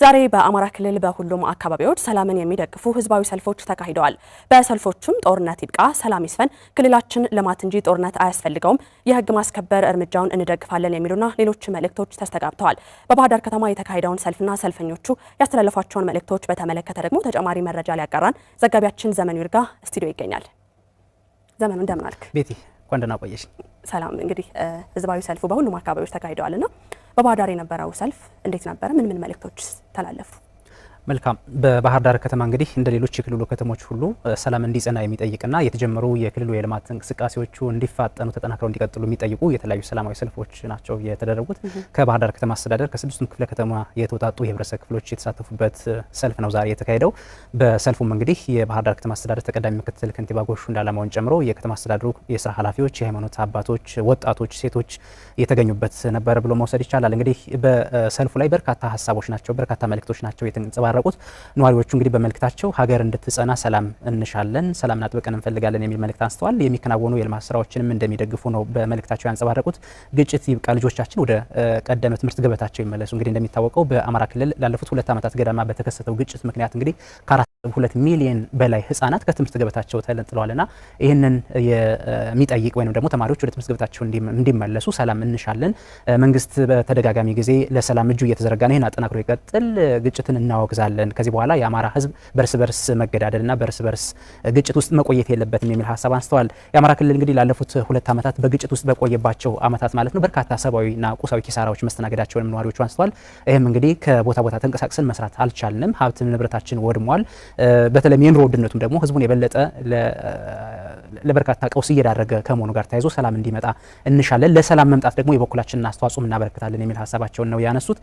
ዛሬ በአማራ ክልል በሁሉም አካባቢዎች ሰላምን የሚደግፉ ህዝባዊ ሰልፎች ተካሂደዋል። በሰልፎቹም ጦርነት ይብቃ፣ ሰላም ይስፈን፣ ክልላችን ልማት እንጂ ጦርነት አያስፈልገውም፣ የህግ ማስከበር እርምጃውን እንደግፋለን የሚሉና ሌሎች መልእክቶች ተስተጋብተዋል። በባህር ዳር ከተማ የተካሄደውን ሰልፍና ሰልፈኞቹ ያስተላለፏቸውን መልእክቶች በተመለከተ ደግሞ ተጨማሪ መረጃ ሊያጋራን ዘጋቢያችን ዘመኑ ይርጋ ስቱዲዮ ይገኛል። ዘመኑ እንደምን አልክ? ቤቲ እንኳን ደህና ቆየሽ። ሰላም። እንግዲህ ህዝባዊ ሰልፉ በሁሉም አካባቢዎች ተካሂደዋልና በባህር ዳር የነበረው ሰልፍ እንዴት ነበረ? ምን መልእክቶች ተላለፉ? መልካም። በባህር ዳር ከተማ እንግዲህ እንደ ሌሎች የክልሉ ከተሞች ሁሉ ሰላም እንዲጸና የሚጠይቅና የተጀመሩ የክልሉ የልማት እንቅስቃሴዎቹ እንዲፋጠኑ ተጠናክረው እንዲቀጥሉ የሚጠይቁ የተለያዩ ሰላማዊ ሰልፎች ናቸው የተደረጉት። ከባህር ዳር ከተማ አስተዳደር ከስድስቱም ክፍለ ከተማ የተውጣጡ የህብረተሰብ ክፍሎች የተሳተፉበት ሰልፍ ነው ዛሬ የተካሄደው። በሰልፉም እንግዲህ የባህር ዳር ከተማ አስተዳደር ተቀዳሚ ምክትል ከንቲባ ጎሹ እንዳላማውን ጨምሮ የከተማ አስተዳደሩ የስራ ኃላፊዎች፣ የሃይማኖት አባቶች፣ ወጣቶች፣ ሴቶች የተገኙበት ነበር ብሎ መውሰድ ይቻላል። እንግዲህ በሰልፉ ላይ በርካታ ሀሳቦች ናቸው፣ በርካታ መልእክቶች ናቸው የተንጸባረቁት። ነዋሪዎቹ እንግዲህ በመልእክታቸው ሀገር እንድትጸና ሰላም እንሻለን፣ ሰላምን አጥብቀን እንፈልጋለን የሚል መልእክት አንስተዋል። የሚከናወኑ የልማት ስራዎችንም እንደሚደግፉ ነው በመልእክታቸው ያንጸባረቁት። ግጭት ይብቃ፣ ልጆቻችን ወደ ቀደመ ትምህርት ገበታቸው ይመለሱ። እንግዲህ እንደሚታወቀው በአማራ ክልል ላለፉት 2 ዓመታት ገደማ በተከሰተው ግጭት ምክንያት እንግዲህ ከ4.2 ሚሊዮን በላይ ህጻናት ከትምህርት ገበታቸው ተነጥለዋልና ይህንን የሚጠይቅ ወይም ደግሞ ተማሪዎች ወደ ትምህርት ገበታቸው እንዲመለሱ ሰላም እንሻለን። መንግስት በተደጋጋሚ ጊዜ ለሰላም እጁ እየተዘረጋ ነው፣ ይህን አጠናክሮ ይቀጥል፣ ግጭትን እናወግዛለን። ከዚህ በኋላ የአማራ ህዝብ በርስ በርስ መገዳደልና በርስ በርስ ግጭት ውስጥ መቆየት የለበትም የሚል ሀሳብ አንስተዋል። የአማራ ክልል እንግዲህ ላለፉት 2 ዓመታት በግጭት ውስጥ በቆየባቸው ዓመታት ማለት ነው በርካታ ሰብአዊና ቁሳዊ ኪሳራዎች መስተናገዳቸውንም ነዋሪዎቹ አንስተዋል። ይህም እንግዲህ ከቦታ ቦታ ተንቀሳቅሰን መስራት አልቻልንም፣ ሀብት ንብረታችን ወድሟል። በተለይም የኑሮ ውድነቱም ደግሞ ህዝቡን የበለጠ ለበርካታ ቀውስ እየዳረገ ከመሆኑ ጋር ተያይዞ ሰላም እንዲመጣ እንሻለን፣ ለሰላም መምጣት ደግሞ የበኩላችንን አስተዋጽኦ እናበረክታለን የሚል ሀሳባቸውን ነው ያነሱት።